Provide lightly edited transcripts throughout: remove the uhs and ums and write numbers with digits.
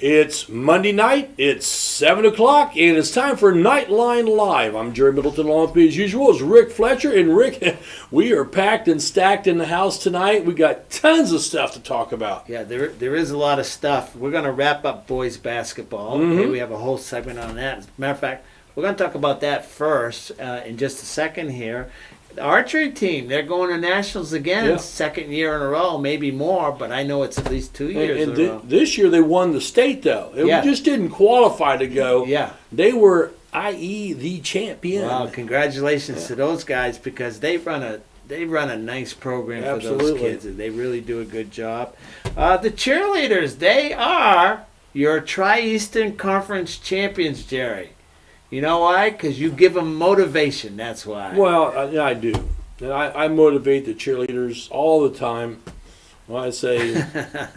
It's Monday night, it's 7 o'clock, and it's time for Knightline Live. I'm Jerry Middleton, along with me as usual is Rick Fletcher. And Rick, we are packed and stacked in the house tonight. We got tons of stuff to talk about. Yeah, there is a lot of stuff. We're going to wrap up boys basketball. Okay, we have a whole segment on that. As a matter of fact, we're going to talk about that first in just a second here. The archery team, they're going to nationals again, Yeah. second year in a row, maybe more, but I know it's at least 2 years And in a row. this year they won the state, though. It Yeah. just didn't qualify to go. Yeah. They were, i.e., the champion. Wow, congratulations to those guys because they run a nice program for Absolutely. those kids. And they really do a good job. The cheerleaders, they are your Tri-Eastern Conference champions, Jerry. You know why? Because you give them motivation. That's why. Well, I do. And I motivate the cheerleaders all the time. When I say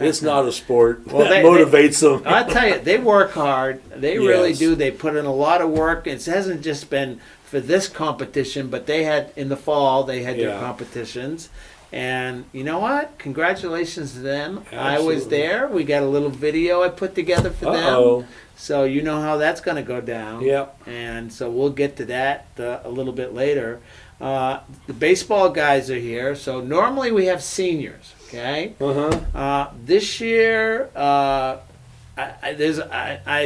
it's not a sport, Well, that motivates them. I'll tell you, they work hard. They really Yes. do. They put in a lot of work. It hasn't just been for this competition, but they had in the fall. They had their Yeah. competitions, and you know what? Congratulations to them. I Absolutely. was there. We got a little video I put together for Uh-oh. them, so you know how that's going to go down. Yep. And so we'll get to that a little bit later. The baseball guys are here. So normally we have seniors. Okay. This year, I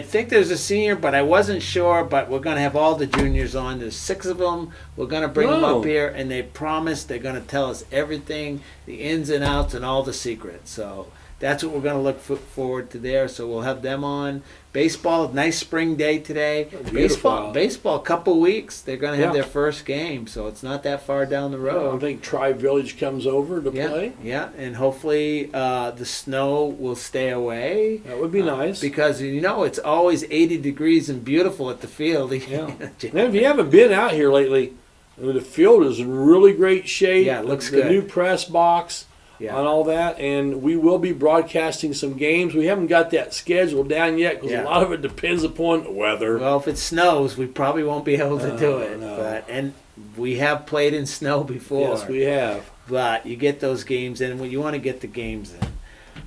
think there's a senior, but I wasn't sure. But we're going to have all the juniors on. There's 6 of them. We're going to bring them Oh. up here, and they promised they're going to tell us everything, the ins and outs, and all the secrets. So that's what we're going to look forward to there. So we'll have them on. Baseball, nice spring day today. Beautiful. Baseball, couple weeks. They're going to have Yeah. their first game, so it's not that far down the I road. think Tri-Village comes over to play. Yeah, and hopefully the snow will stay away. That would be nice. Because, you know, it's always 80 degrees and beautiful at the field. Yeah. And if you haven't been out here lately, the field is in really great shape. Yeah, it looks the good. new press box Yeah. and all that. And we will be broadcasting some games. We haven't got that schedule down yet because Yeah. a lot of it depends upon the weather. Well, if it snows, we probably won't be able to do it. no. And we have played in snow before. Yes, we have. But you get those games in when you want to get the games in.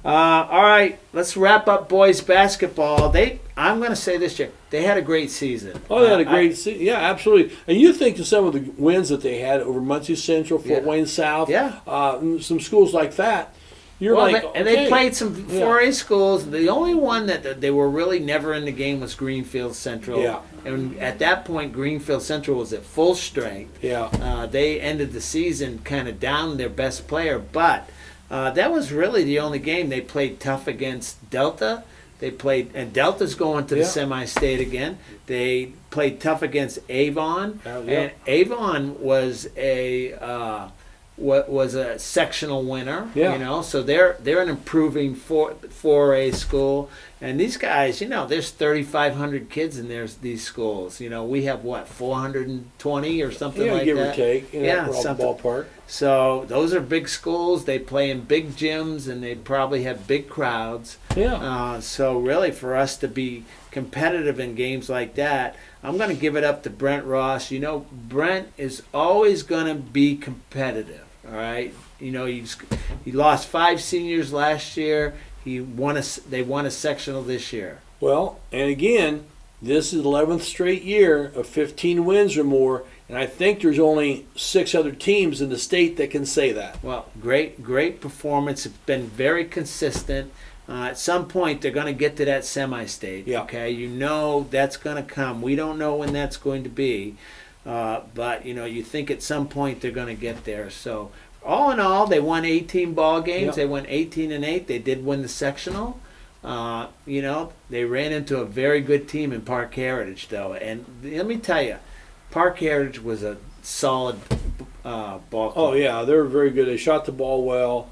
All right, let's wrap up boys basketball. I'm going to say this year, they had a great season. Oh, they had a great season. Yeah, absolutely. And you think of some of the wins that they had over Muncie Central, Fort Yeah. Wayne South, Yeah. Some schools like that. You're Well, like, and okay. they played some 4A schools. The only one that they were really never in the game was Greenfield Central. Yeah. And at that point, Greenfield Central was at full strength. Yeah. They ended the season kind of down their best player, but that was really the only game. They played tough against Delta. And Delta's going to the Yeah. semi-state again. They played tough against Avon, Yeah. and Avon was a sectional winner. Yeah. You know, so they're an improving 4A school. And these guys, you know, there's 3,500 kids in these schools. You know, we have 420 or something like give that. or take. Yeah, Yeah, something. ballpark. So those are big schools. They play in big gyms, and they probably have big crowds. Yeah. So really, for us to be competitive in games like that, I'm going to give it up to Brent Ross. You know, Brent is always going to be competitive. All right. You know, he lost 5 seniors last year. They won a sectional this year. Well, and again, this is 11th straight year of 15 wins or more, and I think there's only 6 other teams in the state that can say that. Well, great performance. It's been very consistent. At some point, they're going to get to that semi-state. Yeah. Okay, you know that's going to come. We don't know when that's going to be, but you know you think at some point they're going to get there. So all in all, they won 18 ball games. Yep. They went 18-8. They did win the sectional. You know, they ran into a very good team in Park Heritage, though. And let me tell you, Park Heritage was a solid ball club. Oh, yeah, they were very good. They shot the ball well.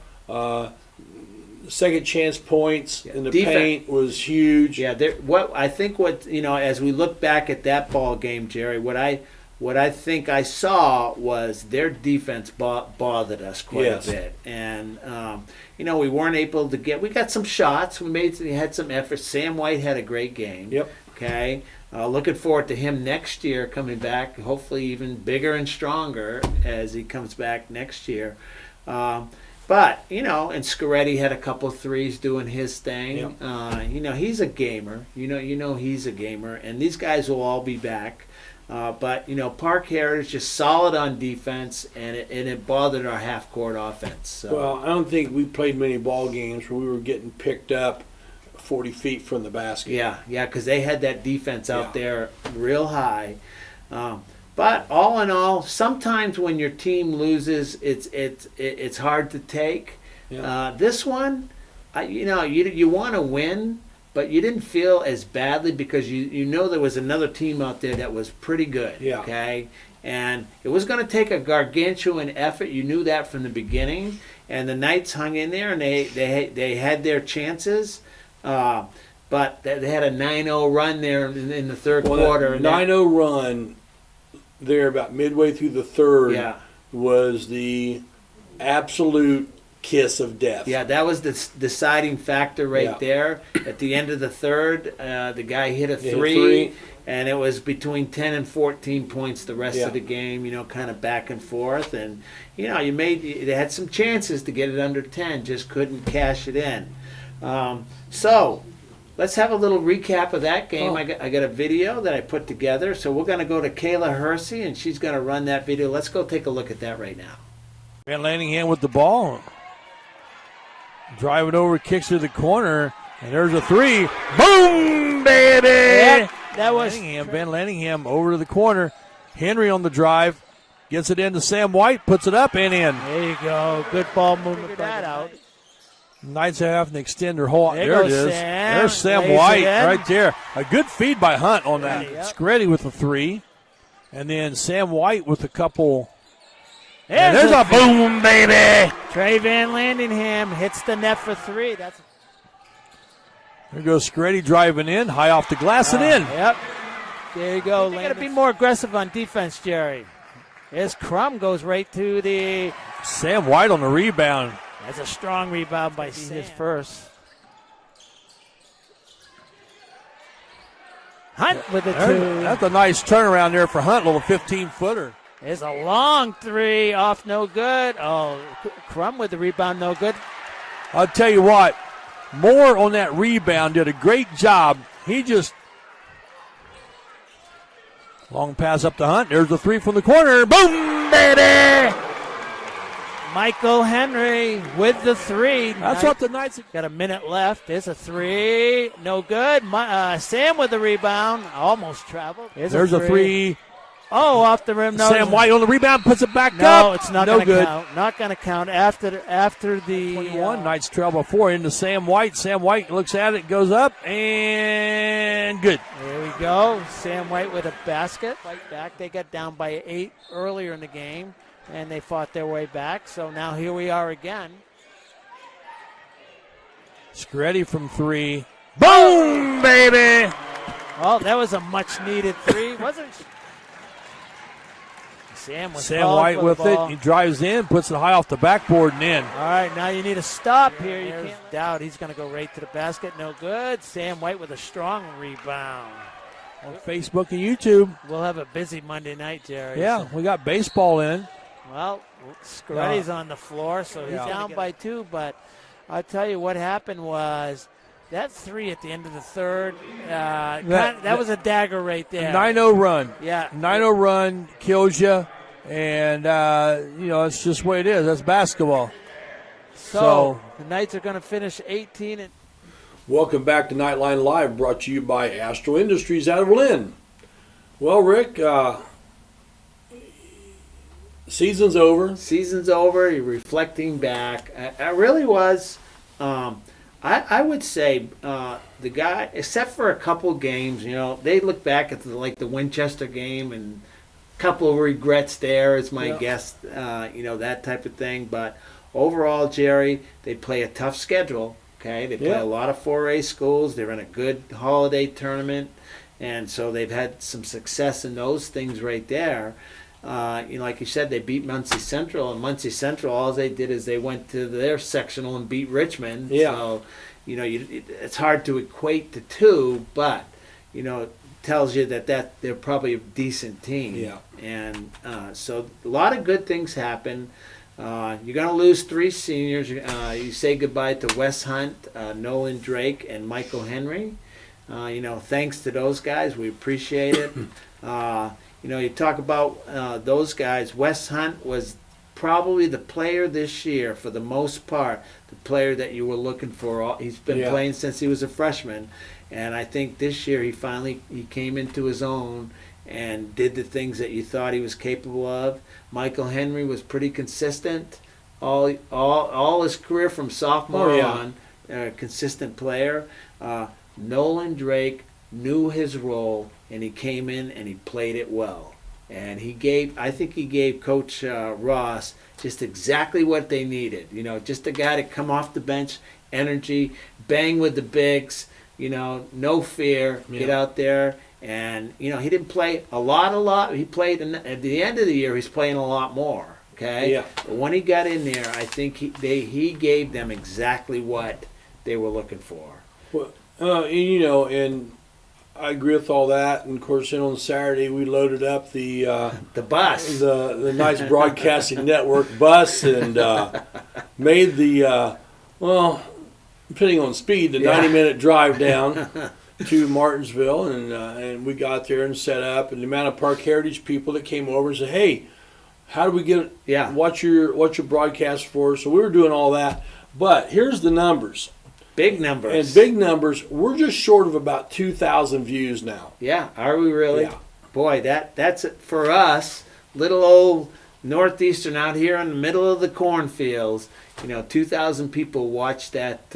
Second chance points in the paint was huge. Yeah, as we look back at that ball game, Jerry, what I think I saw was their defense bothered us quite Yes. a bit, and you know we weren't able to we got some shots. We had some effort. Sam White had a great game. Yep. Okay. Looking forward to him next year coming back, hopefully even bigger and stronger as he comes back next year. But, and Scoretti had a couple threes doing his thing. Yep. He's a gamer. He's a gamer. And these guys will all be back. But, Park Heritage just solid on defense, and it bothered our half-court offense. So. Well, I don't think we played many ball games where we were getting picked up 40 feet from the basket. Yeah, because they had that defense out there real high. But all in all, sometimes when your team loses, it's hard to take. Yeah. This one, you want to win, but you didn't feel as badly because you know there was another team out there that was pretty good. Yeah. Okay, and it was going to take a gargantuan effort. You knew that from the beginning, and the Knights hung in there, and they had their chances. But they had a 9-0 run there in the third quarter. 9-0 run there about midway through the third was the absolute kiss of death. Yeah, that was the deciding factor there. At the end of the third, the guy hit a three, and it was between 10 and 14 points the rest of the game, kind of back and forth. And, they had some chances to get it under 10, just couldn't cash it in. So let's have a little recap of that game. I got a video that I put together. So we're going to go to Kayla Hersey, and she's going to run that video. Let's go take a look at that right now. Van Lanningham with the ball. Driving over, kicks to the corner, and there's a three. Boom, baby! Yep, that was Van Lanningham over to the corner. Henry on the drive. Gets it into Sam White, puts it up and in. There you go. Good ball movement. Figure that out. Knights have to extend their whole. There it is. Sam. There's Sam White right there. A good feed by Hunt on that. Screddy with a three. And then Sam White with a couple. There's a boom, baby. Trey Van Landingham hits the net for three. There goes Screddy driving in, high off the glass and in. Yep. There you go. You got to be more aggressive on defense, Jerry. As Crum goes right to the. Sam White on the rebound. That's a strong rebound by Sam. His first. Hunt with the two. That's a nice turnaround there for Hunt, little 15-footer. There's a long three off, no good. Oh, Crum with the rebound, no good. I'll tell you what, Moore on that rebound did a great job. He just long pass up to Hunt. There's the three from the corner. Boom, baby! Michael Henry with the three. That's what the Knights got a minute left. There's a three. No good. Sam with the rebound. Almost traveled. There's a three. Oh, off the rim. No. Sam White on the rebound, puts it back up. No, it's not going to good. count. Not going to count after the 21. Knights trail before into Sam White. Sam White looks at it, goes up, and good. There we go. Sam White with a basket. Fight back. They got down by 8 earlier in the game, and they fought their way back. So now here we are again. Screddy from three. Boom, baby! Oh, that was a much-needed three. Wasn't Sam White with it. He drives in, puts it high off the backboard and in. All right, now you need a stop here. You can't doubt he's going to go right to the basket. No good. Sam White with a strong rebound. On Facebook and YouTube. We'll have a busy Monday night, Jerry. Yeah, we got baseball in. Well, Scoretti's on the floor, so he's down by 2. But I'll tell you what happened was that three at the end of the third, that was a dagger right there. 9-0 run. Yeah. 9-0 run kills you, and, it's just the way it is. That's basketball. So the Knights are going to finish 18. Welcome back to Knightline Live, brought to you by Astro Industries out of Lynn. Well, Rick, season's over. Season's over. You're reflecting back. I really was. I would say the guy, except for a couple games, they look back at the Winchester game and a couple of regrets there is my guess, that type of thing. But overall, Jerry, they play a tough schedule. Okay, they play a lot of 4A schools. They're in a good holiday tournament, and so they've had some success in those things right there. Like you said, they beat Muncie Central, and Muncie Central, all they did is they went to their sectional and beat Richmond. Yeah. So, it's hard to equate the two, but, it tells you that they're probably a decent team. Yeah. And so a lot of good things happen. You're going to lose 3 seniors. You say goodbye to Wes Hunt, Nolan Drake, and Michael Henry. Thanks to those guys. We appreciate it. You talk about those guys. Wes Hunt was probably the player this year, for the most part, the player that you were looking for. He's been playing since he was a freshman. And I think this year he came into his own and did the things that you thought he was capable of. Michael Henry was pretty consistent all his career from sophomore on, consistent player. Nolan Drake knew his role, and he came in and he played it well. And I think he gave Coach Ross just exactly what they needed. Just a guy to come off the bench, energy, bang with the bigs, no fear, get out there. And, he didn't play a lot. He played, at the end of the year, he's playing a lot more, okay? Yeah. But when he got in there, I think he gave them exactly what they were looking for. Well, and I agree with all that. And, of course, on Saturday, we loaded up the bus. The Knights Broadcasting Network bus and made the, depending on speed, the 90-minute drive down to Martinsville, and we got there and set up, and the amount of Park Heritage people that came over and said, "Hey, how do we get watch your broadcast for us?" So we were doing all that, but here's the numbers, big numbers, and big numbers. We're just short of about 2,000 views now. Yeah, are we really? Yeah. Boy, that's it for us, little old Northeastern out here in the middle of the cornfields. 2,000 people watched that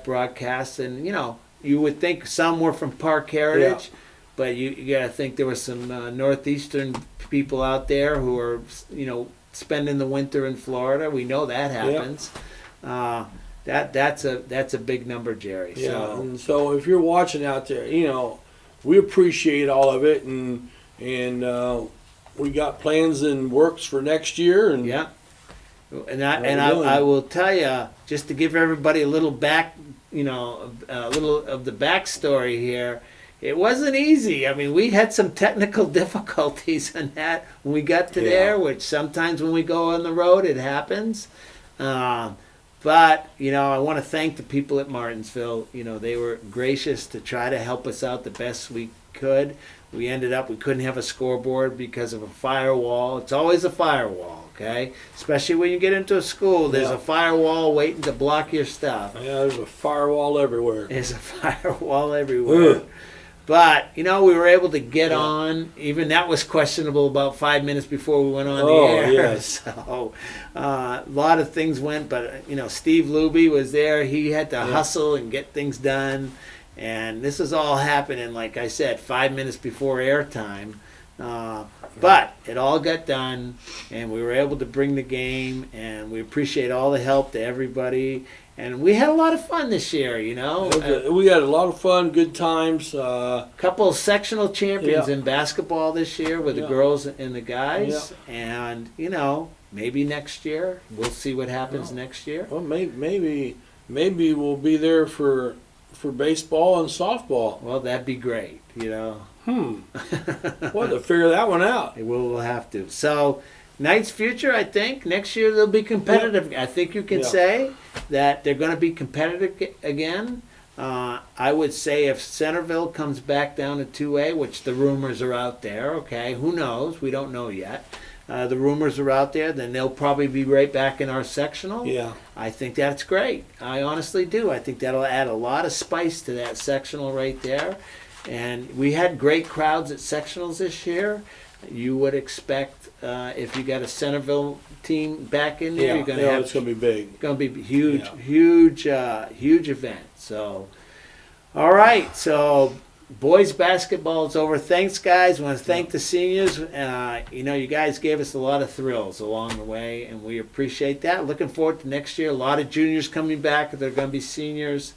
broadcast, and you would think some were from Park Heritage, but you got to think there were some Northeastern people out there who are, spending the winter in Florida. We know that happens. That's a big number, Jerry. Yeah. And so if you're watching out there, we appreciate all of it, and we got plans in works for next year. And I will tell you, just to give everybody a little a little of the backstory here. It wasn't easy. I mean, we had some technical difficulties in that when we got to there, which sometimes when we go on the road, it happens. But, I want to thank the people at Martinsville. They were gracious to try to help us out the best we could. We couldn't have a scoreboard because of a firewall. It's always a firewall, okay? Especially when you get into a school, there's a firewall waiting to block your stuff. Yeah, there's a firewall everywhere. There's a firewall everywhere. Ugh. But, we were able to get on. Even that was questionable about 5 minutes before we went on the air. Yes. So, a lot of things went, but, Steve Luby was there. He had to hustle and get things done. And this is all happening, like I said, 5 minutes before airtime. But it all got done, and we were able to bring the game, and we appreciate all the help to everybody. And we had a lot of fun this year, We had a lot of fun, good times. Couple of sectional champions in basketball this year with the girls and the guys. Yeah. And, maybe next year. We'll see what happens next year. Well, maybe we'll be there for baseball and softball. Well, that'd be great, We'll have to figure that one out. We'll have to. So, Knights' future, I think, next year they'll be competitive. I think you can say that they're going to be competitive again. I would say if Centerville comes back down to 2A, which the rumors are out there, okay, who knows? We don't know yet. The rumors are out there, then they'll probably be right back in our sectional. Yeah. I think that's great. I honestly do. I think that'll add a lot of spice to that sectional right there. And we had great crowds at sectionals this year. You would expect if you got a Centerville team back in there, you're going to have. It's going to be big. It's going to be huge event. So, all right. So, boys basketball is over. Thanks, guys. I want to thank the seniors. You guys gave us a lot of thrills along the way, and we appreciate that. Looking forward to next year. A lot of juniors coming back. They're going to be seniors.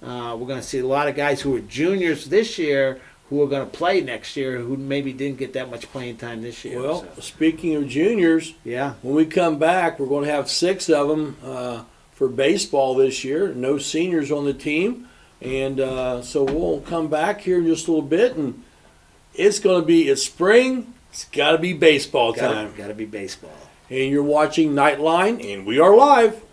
We're going to see a lot of guys who are juniors this year who are going to play next year who maybe didn't get that much playing time this year. Well, speaking of juniors, when we come back, we're going to have 6 of them for baseball this year. No seniors on the team. And so we'll come back here in just a little bit, and it's spring. It's got to be baseball time. Got to be baseball. and you're watching Knightline, and we are live.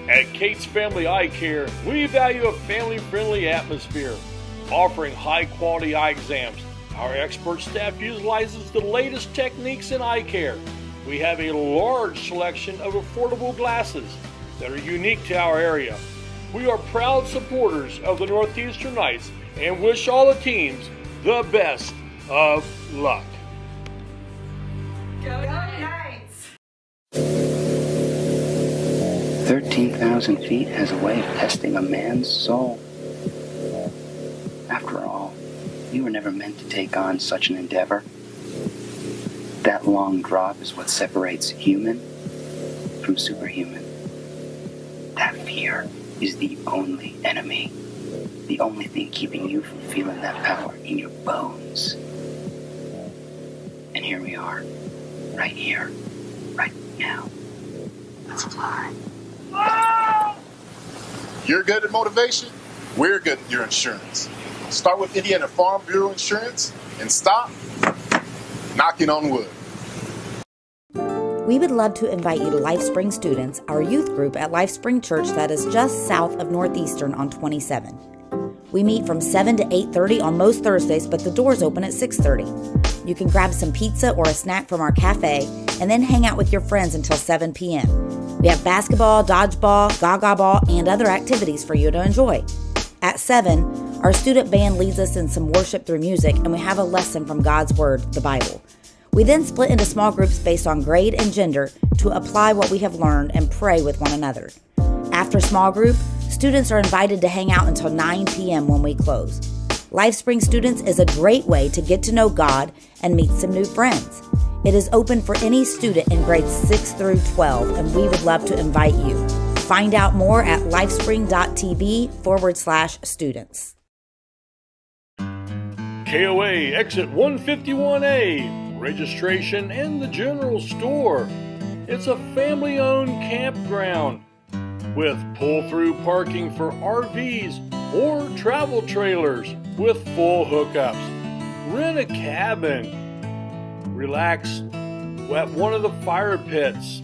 At Kate's Family Eye Care, we value a family-friendly atmosphere, offering high-quality eye exams. Our expert staff utilizes the latest techniques in eye care. We have a large selection of affordable glasses that are unique to our area. We are proud supporters of the Northeastern Knights and wish all the teams the best of luck. Go Knights! 13,000 feet has a way of testing a man's soul. After all, you were never meant to take on such an endeavor. That long drop is what separates human from superhuman. That fear is the only enemy, the only thing keeping you from feeling that power in your bones. And here we are, right here, right now. Let's fly. You're good at motivation, we're good at your insurance. Start with Indiana Farm Bureau Insurance and stop knocking on wood. We would love to invite you to LifeSpring Students, our youth group at LifeSpring Church that is just south of Northeastern on 27. We meet from 7 to 8:30 on most Thursdays, but the doors open at 6:30. You can grab some pizza or a snack from our cafe and then hang out with your friends until 7 p.m. We have basketball, dodgeball, gaga ball, and other activities for you to enjoy. At 7, our student band leads us in some worship through music, and we have a lesson from God's Word, the Bible. We then split into small groups based on grade and gender to apply what we have learned and pray with one another. After small group, students are invited to hang out until 9 p.m. when we close. LifeSpring Students is a great way to get to know God and meet some new friends. It is open for any student in grades 6 through 12, and we would love to invite you. Find out more at lifespring.tv/students. KOA Exit 151A, registration and the general store. It's a family-owned campground with pull-through parking for RVs or travel trailers with full hookups. Rent a cabin. Relax at one of the fire pits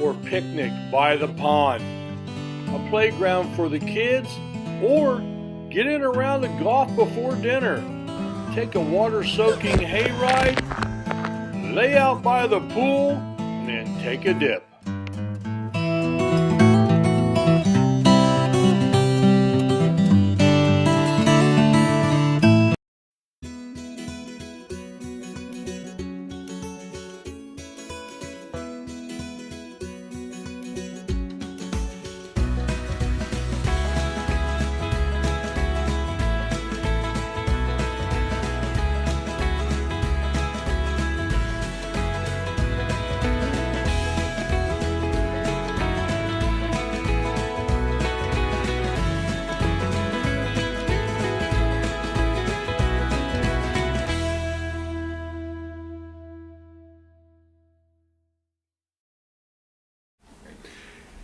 or picnic by the pond. A playground for the kids, or get in around the golf before dinner. Take a water-soaking hayride, lay out by the pool, and then take a dip.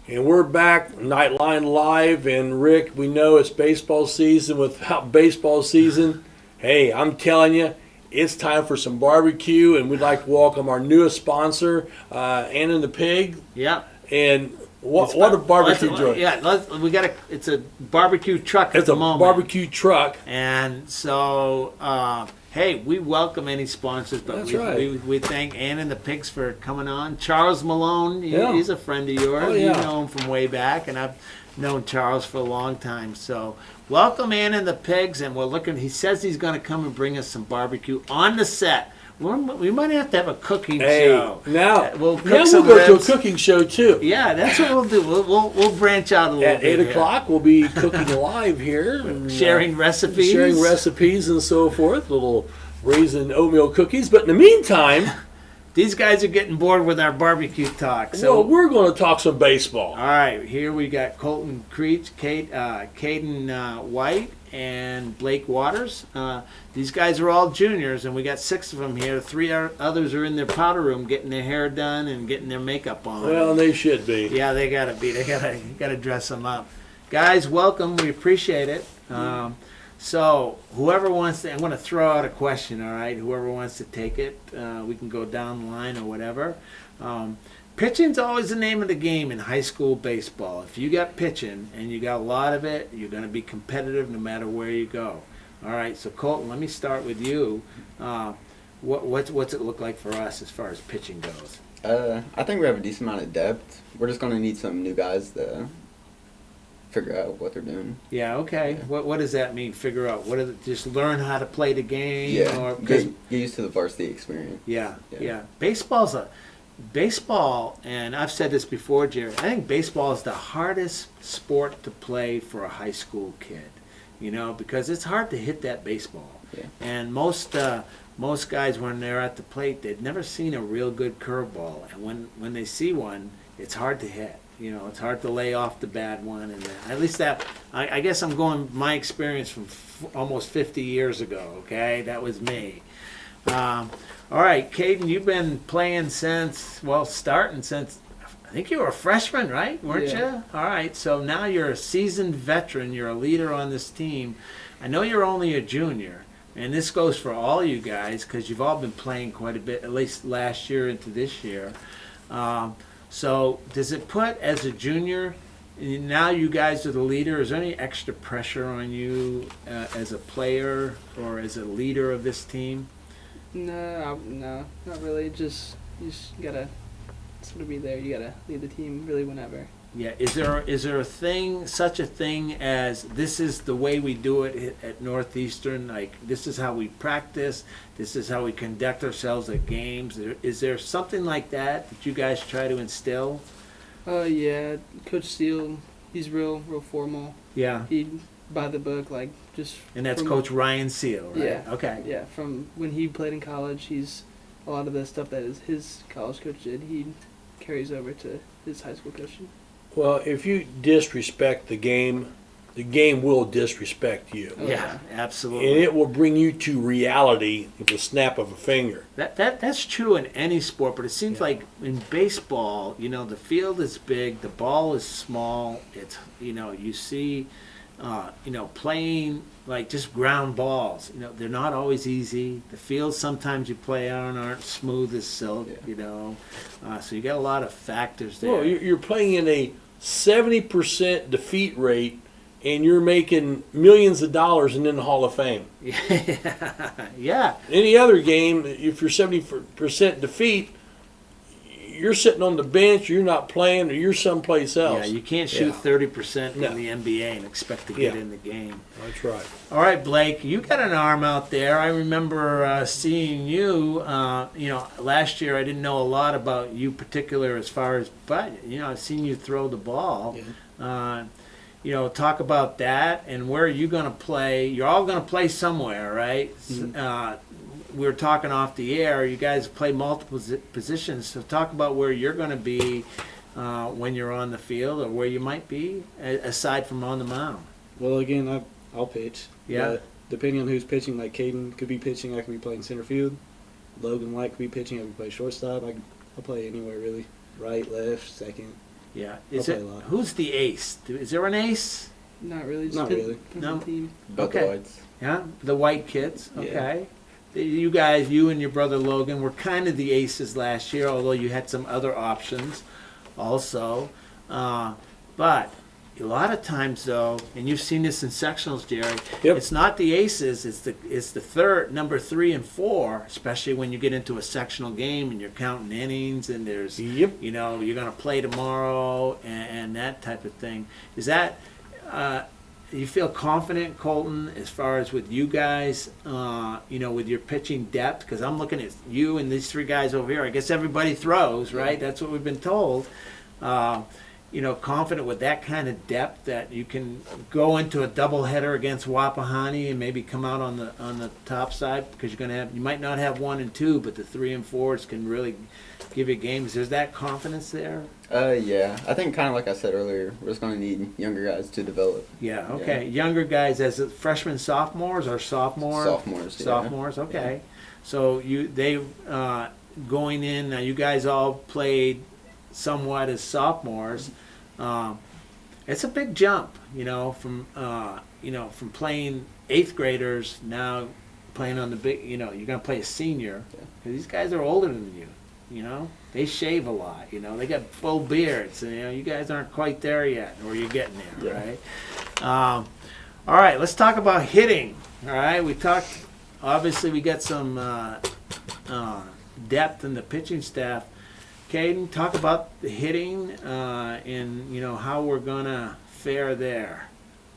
And we're back, Knightline Live, and Rick, we know it's baseball season. Without baseball season, hey, I'm telling you, it's time for some barbecue, and we'd like to welcome our newest sponsor, Ann and the Pig. Yep. And what a barbecue joint. Yeah, it's a barbecue truck at the moment. It's a barbecue truck. And so, hey, we welcome any sponsors, but That's we, right. we thank Ann and the Pigs for coming on. Charles Malone, he's a friend of yours. Oh, yeah. You know him from way back, and I've known Charles for a long time. So welcome Ann and the Pigs, and we're looking. He says he's going to come and bring us some barbecue on the set. We might have to have a cooking show. Now we'll cook we'll some go ribs. to a cooking show too. Yeah, that's what we'll do. We'll branch out a little At bit. 8 o'clock, we'll be cooking live here. And, Sharing recipes. Sharing recipes and so forth. Little raisin oatmeal cookies. But in the meantime, these guys are getting bored with our barbecue talk. So we're going to talk some baseball. all right, here we got Colton Creech, Caden White, and Blake Waters. These guys are all juniors, and we got 6 of them here. 3 others are in their powder room getting their hair done and getting their makeup on. Well, they should be. Yeah, they gotta be. They gotta dress them up. Guys, welcome. We appreciate it. So whoever wants to, I'm going to throw out a question. All right, whoever wants to take it, we can go down the line or whatever. Pitching's always the name of the game in high school baseball. If you got pitching and you got a lot of it, you're going to be competitive no matter where you go. All right, so Colton, let me start with you. What's it look like for us as far as pitching goes? I think we have a decent amount of depth. We're just going to need some new guys to figure out what they're doing. Yeah, okay. Yeah. What does that mean? Figure out what is it? Just learn how to play the game. Yeah, Or, get used to the varsity experience. yeah. Yeah. Baseball, and I've said this before, Jerry. I think baseball is the hardest sport to play for a high school kid. You know, because it's hard to hit that baseball. Yeah. And most guys, when they're at the plate, they've never seen a real good curveball, and when they see one, it's hard to hit. You know, it's hard to lay off the bad one, and at least that. I guess I'm going my experience from almost 50 years ago. Okay, that was me. All right, Caden, you've been playing starting since I think you were a freshman, right? Weren't you? All right, so now you're a seasoned veteran. You're a leader on this team. I know you're only a junior, and this goes for all you guys because you've all been playing quite a bit, at least last year into this year. So does it put, as a junior, now you guys are the leader, is there any extra pressure on you as a player or as a leader of this team? No, not really. Just you just gotta sort of be there. You gotta lead the team really whenever. Yeah. Is there such a thing as this is the way we do it at Northeastern? Like this is how we practice. This is how we conduct ourselves at games. Is there something like that you guys try to instill? Yeah. Coach Steele, he's real formal. Yeah. He by the book, like just. And that's from, Coach Ryan Seal, right? Yeah. Okay. Yeah. From when he played in college, he's a lot of the stuff that his college coach did. He carries over to his high school coaching. Well, if you disrespect the game will disrespect you. Oh, Yeah, absolutely. And it will bring you to reality with the snap of a finger. That's true in any sport, but it seems like in baseball, you know, the field is big, the ball is small. It's, you know, you see, playing like just ground balls. You know, they're not always easy. The fields sometimes you play on aren't smooth as silk. Yeah. You know, so you got a lot of factors there. Well, you're playing in a 70% defeat rate, and you're making millions of dollars and in the Hall of Fame. Yeah. Any other game, if you're 70% defeat, you're sitting on the bench, you're not playing, or you're someplace else. Yeah, you can't shoot 30% No. in the NBA and expect to get Yeah. in the game. That's right. All right, Blake, you got an arm out there. I remember seeing you. Last year I didn't know a lot about you particular as far as, but I've seen you throw the ball. Yeah. Talk about that and where are you going to play? You're all going to play somewhere, right? Mm-hmm. We were talking off the air. You guys play multiple positions, so talk about where you're going to be when you're on the field, or where you might be aside from on the mound. Well, again, I'll pitch. Yeah. But depending on who's pitching, like Caden could be pitching, I could be playing center field. Logan White could be pitching, I could play shortstop. I'll play anywhere really, right, left, second. Yeah. I'll play a lot. Who's the ace? Is there an ace? Not really. Just Not really. depends on the team. Both Okay. the whites. Yeah, the white kids. Yeah. Okay. You guys, you and your brother Logan, were kind of the aces last year, although you had some other options also. But a lot of times though, and you've seen this in sectionals, Jerry. Yep. It's not the aces. It's the third, number 3 and 4, especially when you get into a sectional game and you're counting innings and there's, Yep. you know, you're going to play tomorrow and that type of thing. Is that you feel confident, Colton, as far as with you guys, you know, with your pitching depth? Because I'm looking at you and these 3 guys over here. I guess everybody throws, right? That's what we've been told. You know, confident with that kind of depth that you can go into a doubleheader against Wapahani and maybe come out on the top side, because you might not have 1 and 2, but the 3 and 4s can really give you games. There's that confidence there. Yeah, I think kind of like I said earlier, we're just gonna need younger guys to develop. Yeah. Okay. Yeah. Younger guys as freshmen, sophomores, or sophomores. Sophomores. Sophomores. Yeah. Okay. So they going in. Now you guys all played somewhat as sophomores. It's a big jump, you know, from playing 8th graders now playing on the big. You know, you're gonna play a senior. Yeah. 'Cause these guys are older than you. You know, they shave a lot. You know, they got full beards. And, you know, you guys aren't quite there yet, or you're getting there, right? All right, let's talk about hitting. All right, we talked. Obviously, we got some depth in the pitching staff. Caden, talk about the hitting and you know how we're gonna fare there.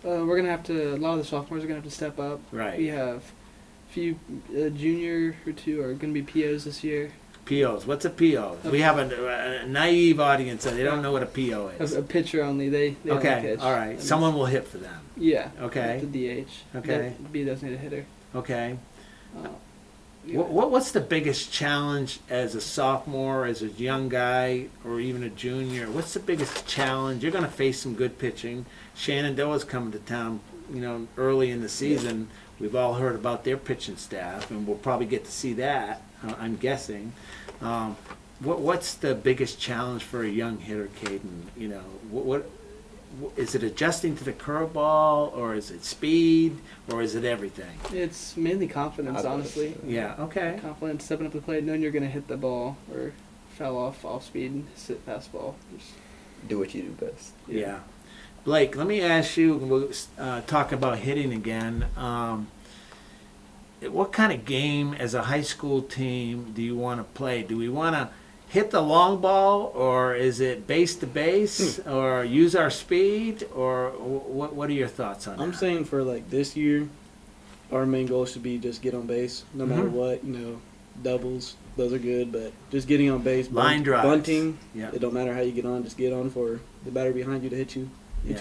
We're gonna have to. A lot of the sophomores are gonna have to step up. Right. We have a few junior or 2 are gonna be POs this year. POs. What's a PO? We have a naive audience that they don't know what a PO is. A pitcher only. They only Okay. pitch. All right. Someone will hit for them. Yeah. Okay. The DH. Okay. Be a designated hitter. Okay. Yeah. What's the biggest challenge as a sophomore, as a young guy, or even a junior? What's the biggest challenge? You're going to face some good pitching. Shenandoah's coming to town, you know, early in the season. We've all heard about their pitching staff, and we'll probably get to see that, I'm guessing. What's the biggest challenge for a young hitter, Caden? You know, what is it, adjusting to the curveball, or is it speed, or is it everything? It's mainly confidence, honestly. Yeah. Okay. Confidence, stepping up to the plate, knowing you're gonna hit the ball or foul off speed, and sit fastball. Just Do what you do best. Yeah. Blake, let me ask you, we'll talk about hitting again. What kind of game as a high school team do you want to play? Do we want to hit the long ball, or is it base to base, or use our speed, or what are your thoughts on that? I'm saying for like this year, our main goal should be just get on base, no matter what. You know, doubles, those are good, but just getting on base. Line drives. Bunting, Yeah. it don't matter how you get on, just get on for the batter behind you to hit you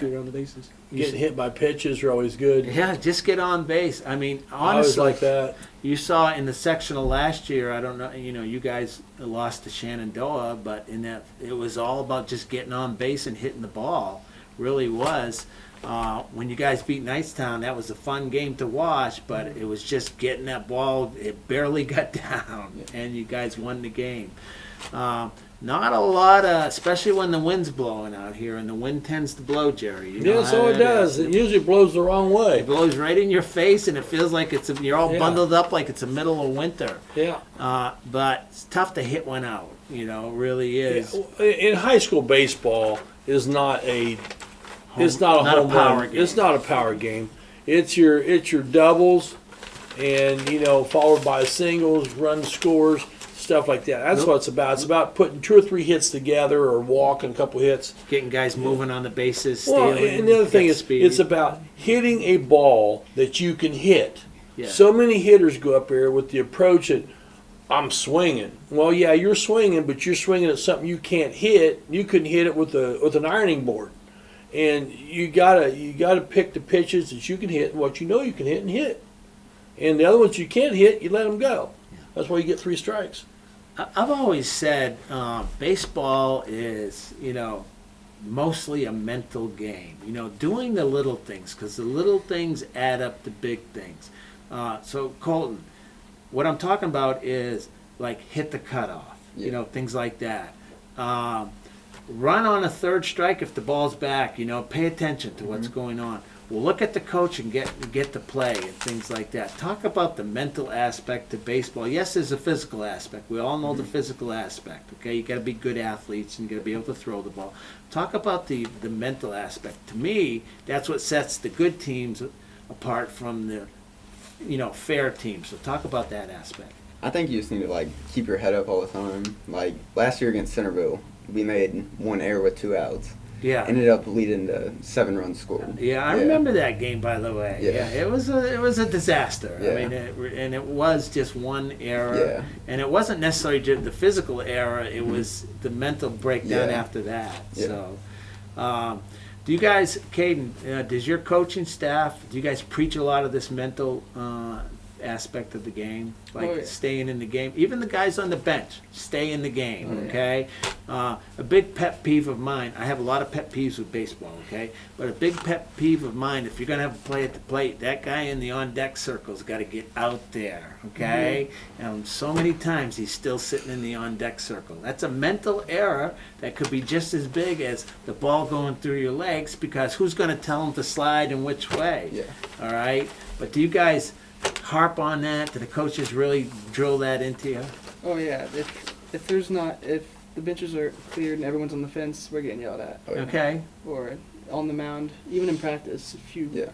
around the bases. Getting hit by pitches are always good. Yeah, just get on base. I mean, I always honestly, like that. you saw in the sectional last year, I don't know, you know, you guys lost to Shenandoah, but in that, it was all about just getting on base and hitting the ball. Really was. When you guys beat Knightstown, that was a fun game to watch, but it was just getting that ball. It barely got down, and you guys won the game. Not a lot of, especially when the wind's blowing out here, and the wind tends to blow, Jerry. You know Yeah, so how it that does. is. It usually blows the wrong way. It blows right in your face, and it feels like you're all Yeah. bundled up like it's the middle of winter. Yeah. But it's tough to hit one out. You know, it really is. In high school, baseball is not a Not a home power run. game. It's not a power game. It's your doubles, and you know, followed by singles, run scores, stuff like that. That's what it's about. It's about putting 2 or 3 hits together, or walking a couple hits. Getting guys moving on the bases, Well, stealing. and the other thing get is, speed. it's about hitting a ball that you can hit. Yeah. So many hitters go up there with the approach that I'm swinging. Well, yeah, you're swinging, but you're swinging at something you can't hit. You couldn't hit it with an ironing board, and you gotta pick the pitches that you can hit, and what you know you can hit and hit, and the other ones you can't hit, you let them go. That's why you get 3 strikes. I've always said baseball is, you know, mostly a mental game. You know, doing the little things, because the little things add up to big things. So, Colton, what I'm talking about is like hit the cutoff, you know, things like that. Run on a 3rd strike if the ball's back, you know, pay attention to what's going on. we'll look at the coach and get to play and things like that. Talk about the mental aspect of baseball. Yes, there's a physical aspect. We all know the physical aspect. Okay, you got to be good athletes and you got to be able to throw the ball. Talk about the mental aspect. To me, that's what sets the good teams apart from the fair teams. So talk about that aspect. I think you just need to like keep your head up all the time. Like last year against Centerville, we made one error with 2 outs. Yeah. Ended up leading to 7 runs scored. Yeah, I remember that game, by the way. Yeah. It was a disaster. Yeah. I mean, it was just one error. Yeah. And it wasn't necessarily just the physical error. It was the mental breakdown after that. Yeah. So, do you guys, Caden, does your coaching staff, do you guys preach a lot of this mental aspect of the game, like staying in the game? Even the guys on the bench, stay in the game. Okay. A big pet peeve of mine. I have a lot of pet peeves with baseball. Okay, but a big pet peeve of mine: if you're gonna have a play at the plate, that guy in the on deck circle's got to get out there. Okay, and so many times he's still sitting in the on deck circle. That's a mental error that could be just as big as the ball going through your legs, because who's gonna tell him to slide and which way? Yeah. All right. But do you guys harp on that? Do the coaches really drill that into you? Oh yeah. If the benches are cleared and everyone's on the fence, we're getting yelled at. Okay. Or on the mound, even in practice, if you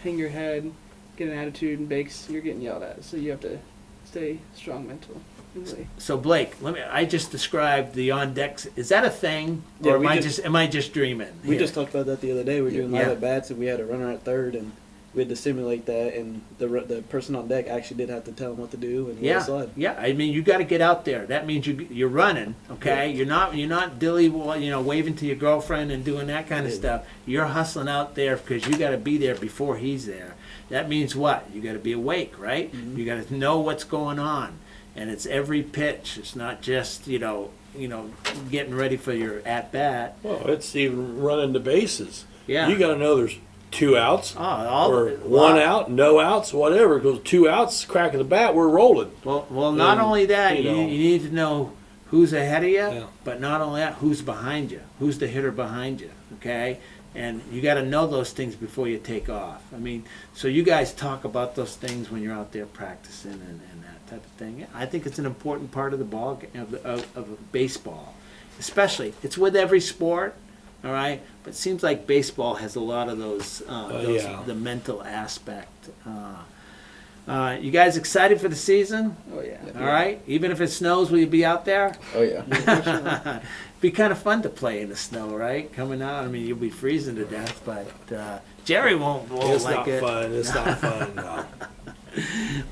hang your head, get an attitude and bakes, you're getting yelled at. So you have to stay strong mentally. So Blake, I just described the on decks. Is that a thing, or am I just dreaming? We just talked about that the other day. We were doing live at bats, and we had a runner at third, and we had to simulate that, and the person on deck actually did have to tell him what to do and let it slide. Yeah. I mean, you got to get out there. That means you're running. Okay, you're not dilly, waving to your girlfriend and doing that kind of stuff. You're hustling out there because you got to be there before he's there. That means what? You got to be awake, right? Mm-hmm. You got to know what's going on, and it's every pitch. It's not just getting ready for your at bat. Well, it's even running the bases. Yeah, you got to know there's 2 outs, or 1 out, no outs, whatever. It goes 2 outs, crack of the bat, we're rolling. Well, not only that, you need to know who's ahead of you, but not only that, who's behind you, who's the hitter behind you, okay? And you got to know those things before you take off. I mean, so you guys talk about those things when you're out there practicing and that type of thing. I think it's an important part of the ball of baseball, especially. It's with every sport. All right, but it seems like baseball has a lot of those the mental aspect. You guys excited for the season? Oh yeah. All right, even if it snows, will you be out there? Oh yeah. Be kind of fun to play in the snow, right? Coming out, I mean, you'll be freezing to death, but Jerry won't like it. It's not fun. No.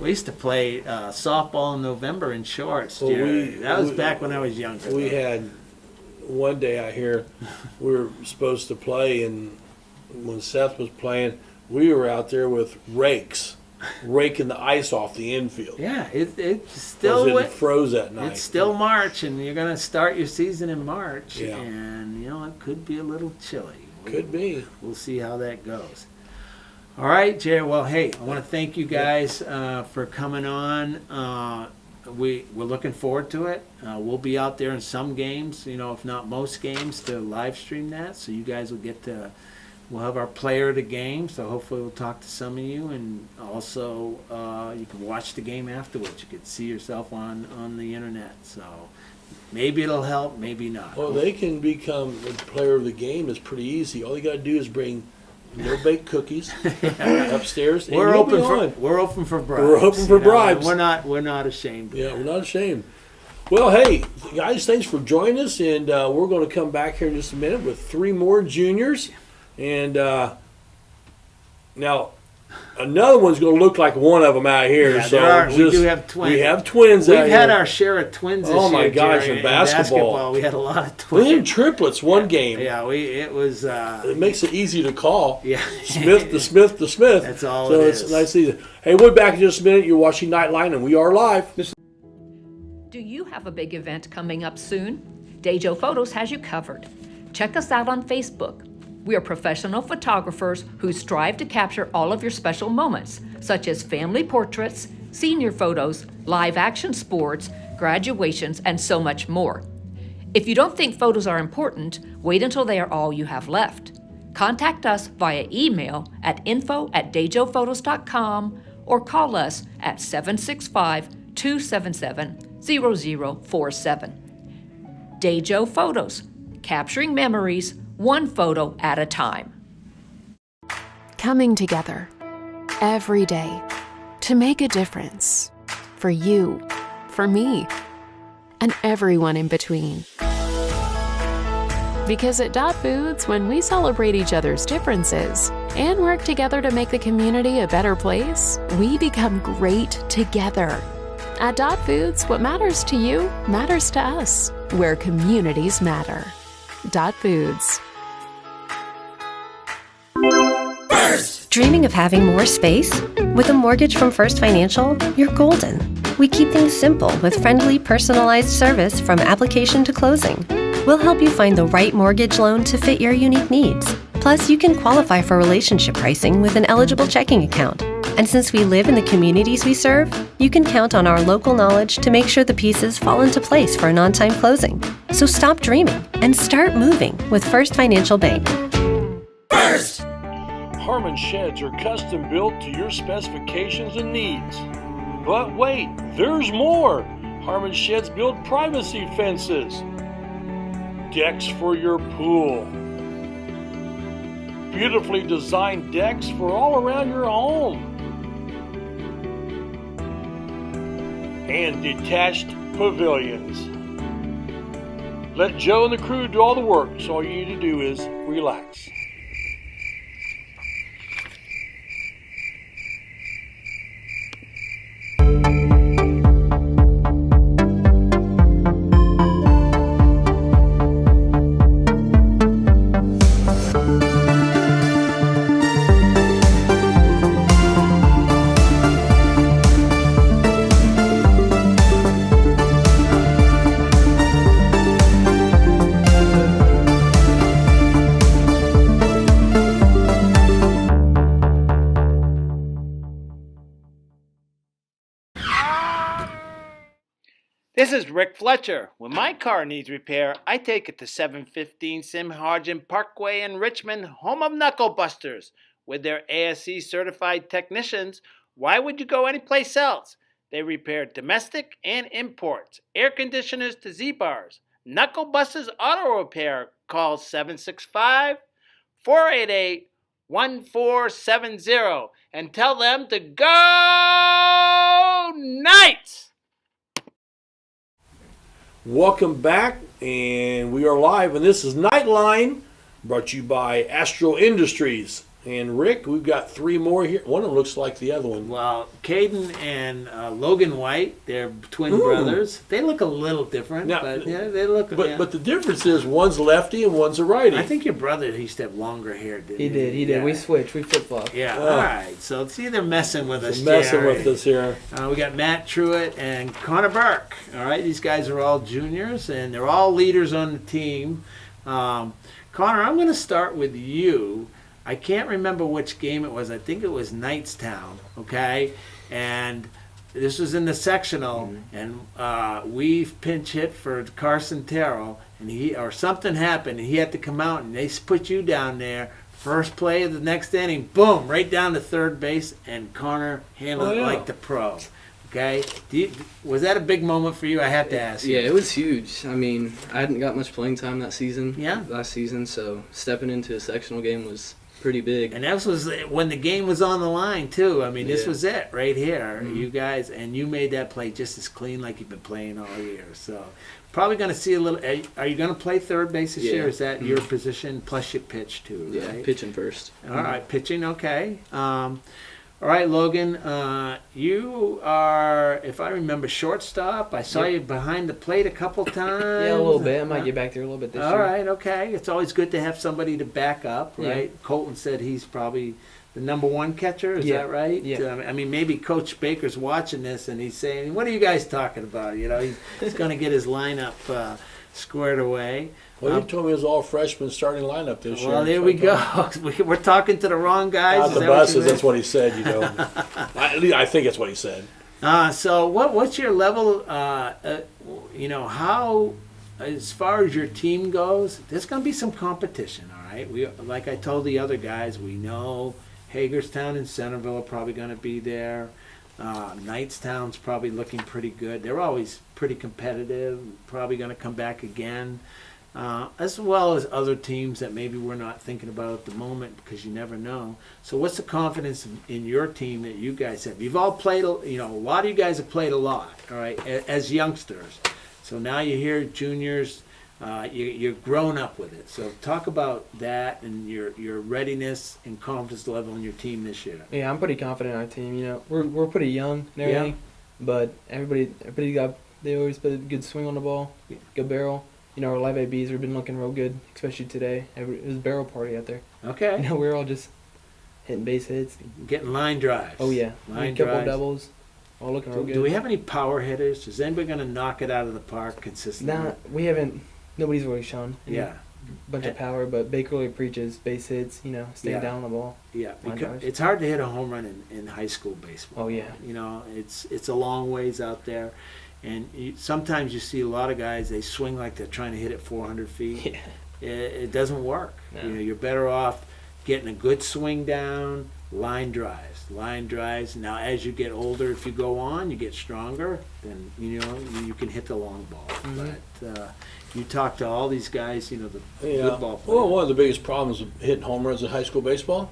We used to play softball in November in shorts, Jerry. That was back when I was younger. We had. One day I hear we were supposed to play, and when Seth was playing, we were out there with rakes, raking the ice off the infield. Yeah, it's still it froze that night. It's still March, and you're going to start your season in March, yeah. And it could be a little chilly. Could be. We'll see how that goes. All right, Jerry. Well, hey, I want to thank you guys for coming on. We're looking forward to it. We'll be out there in some games, if not most games, to live stream that. So you guys will we'll have our player of the game. So hopefully we'll talk to some of you, and also you can watch the game afterwards. You can see yourself on the internet. So maybe it'll help, maybe not. Well, they can become a player of the game. It's pretty easy. All you got to do is bring no-baked cookies upstairs. We're open for bribes. We're open for bribes. We're not ashamed. Yeah, we're not ashamed. Well, hey, guys, thanks for joining us, and we're going to come back here in just a minute with 3 more juniors, and now another one's going to look like one of them out here. Yeah, so we do have twins. We have twins. We've had our share of twins this year. Oh my gosh, Jerry, in basketball. We had a lot of twins. We had triplets one game. Yeah, it was. It makes it easy to call. Yeah, Smith to Smith to Smith. That's all. So it it's is. nice to see you. Hey, we'll be back in just a minute. You're watching Knightline, and we are live. Do you have a big event coming up soon? Dejo Photos has you covered. Check us out on Facebook. We are professional photographers who strive to capture all of your special moments, such as family portraits, senior photos, live action sports, graduations, and so much more. If you don't think photos are important, wait until they are all you have left. Contact us via email at info@dejophotos.com or call us at 765-277-0047. Dejo Photos, capturing memories one photo at a time. Coming together every day to make a difference for you, for me, and everyone in between. Because at Dot Foods, when we celebrate each other's differences and work together to make the community a better place, we become great together. At Dot Foods, what matters to you matters to us, where communities matter. Dot Foods. Dreaming of having more space? With a mortgage from First Financial, you're golden. We keep things simple with friendly, personalized service from application to closing. We'll help you find the right mortgage loan to fit your unique needs. Plus, you can qualify for relationship pricing with an eligible checking account. And since we live in the communities we serve, you can count on our local knowledge to make sure the pieces fall into place for an on-time closing. So stop dreaming and start moving with First Financial Bank. First! Harmon sheds are custom built to your specifications and needs. But wait, there's more! Harmon sheds build privacy fences, decks for your pool, beautifully designed decks for all around your home, and detached pavilions. Let Joe and the crew do all the work, so all you need to do is relax. This is Rick Fletcher. When my car needs repair, I take it to 715 Sim Hargen Parkway in Richmond, home of Knuckle Busters. With their ASE certified technicians, why would you go anyplace else? They repair domestic and imports, air conditioners to Z-bars. Knuckle Busters Auto Repair. Call 765-488-1470 and tell them to go Knights! Welcome back, and we are live, and this is Knightline, brought to you by Astro Industries. And Rick, we've got three more here. One of them looks like the other one. Well, Caden and Logan White, they're twin brothers. They look a little different, now, but yeah, they look. But the difference is one's lefty and one's a righty. I think your brother used to have longer hair, didn't he? He did. Yeah. We switched. We flip-flopped. Yeah. All right. So see, they're messing with us. Messing with us here. We got Matt Truitt and Connor Burke. All right. These guys are all juniors, and they're all leaders on the team. Connor, I'm going to start with you. I can't remember which game it was. I think it was Knightstown, okay? And this was in the sectional, and we pinch hit for Carson Terrell, and something happened, and he had to come out, and they put you down there. First play of the next inning, boom, right down to third base, and Connor handled it like the pro. Okay, was that a big moment for you? I have to ask you. Yeah, it was huge. I mean, I hadn't got much playing time last season, so stepping into a sectional game was pretty big. And that was when the game was on the line, too. I mean, this was it right here. You guys, and you made that play just as clean like you've been playing all year. So probably going to see a little. Are you going to play third base this year? Is that your position? Plus you pitch, too, right? Yeah, pitching first. All right, pitching, okay. All right, Logan, you are, if I remember, shortstop. I saw you behind the plate a couple times. Yeah, a little bit. I might get back there a little bit this year. All right, okay. It's always good to have somebody to back up, right? Yeah. Colton said he's probably the number one catcher. Is that right? Yeah. I mean, maybe Coach Baker's watching this and he's saying, what are you guys talking about? You know, he's going to get his lineup squared away. Well, you told me it was all freshman starting lineup this year. Well, there we go. We're talking to the wrong guys. Not the buses, that's what he said, you know. I think that's what he said. So what's your level, you know, how, as far as your team goes, there's going to be some competition, all right, like I told the other guys, we know Hagerstown and Centerville are probably going to be there. Knightstown's probably looking pretty good. They're always pretty competitive, probably going to come back again, as well as other teams that maybe we're not thinking about at the moment because you never know. So what's the confidence in your team that you guys have? You've all played, a lot of you guys have played a lot, all right, as youngsters. So now you hear juniors, you're grown up with it. So talk about that and your readiness and confidence level in your team this year. Yeah, I'm pretty confident in our team. We're pretty young and everything, but they always put a good swing on the ball, good barrel. Our live ABs have been looking real good, especially today. It was a barrel party out there. Okay. We were all just hitting base hits, getting line drives. Oh yeah, line couple drives. Doubles. All looking real good. Do we have any power hitters? Is anybody going to knock it out of the park consistently? Nah, we haven't. Nobody's really shown. Yeah. Bunch of power, but Baker really preaches base hits. Staying down on the ball. Yeah, because it's hard to hit a home run in high school baseball. Oh yeah. It's a long ways out there, and sometimes you see a lot of guys. They swing like they're trying to hit it 400 feet. Yeah. It doesn't work. No. You're better off getting a good swing down. Line drives. Now, as you get older, if you go on, you get stronger. Then you can hit the long ball. Mm-hmm. But you talk to all these guys, the Yeah. good ball players. Well, one of the biggest problems of hitting home runs in high school baseball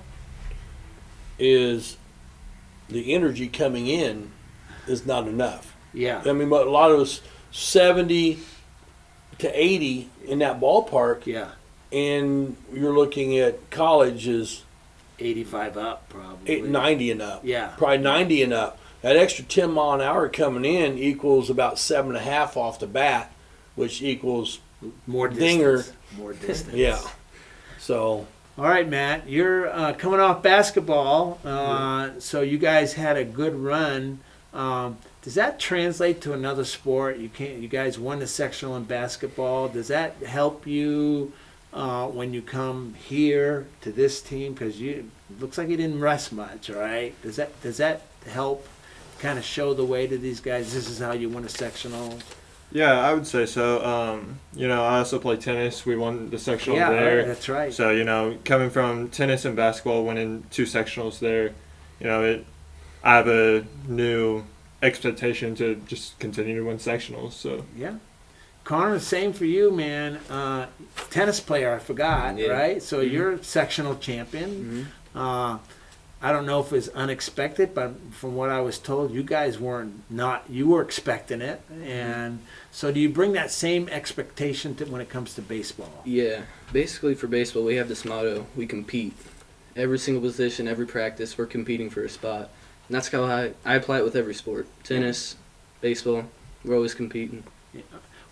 is the energy coming in is not enough. Yeah. I mean, but a lot of us 70 to 80 in that ballpark. Yeah. And you're looking at college is 85 up, probably. 90 and up. Yeah. Probably 90 and up. That extra 10 mile an hour coming in equals about 7.5 off the bat, which equals more dinger. More distance. Yeah. So. All right, Matt, you're coming off basketball, so you guys had a good run. Does that translate to another sport? You guys won the sectional in basketball. Does that help you when you come here to this team? Because it looks like you didn't rest much. All right. Does that help kind of show the way to these guys? This is how you win a sectional. Yeah, I would say so. I also play tennis. We won the sectional there. Yeah, that's right. So, coming from tennis and basketball, winning 2 sectionals there, I have a new expectation to just continue to win sectionals. So yeah. Connor, same for you, man. Tennis player, I forgot, right? So you're sectional champion. Mm-hmm. I don't know if it was unexpected, but from what I was told, you guys you were expecting it. And so do you bring that same expectation when it comes to baseball? Yeah. Basically for baseball, we have this motto, we compete. Every single position, every practice, we're competing for a spot. And that's how I apply it with every sport. Tennis, baseball, we're always competing. Yeah.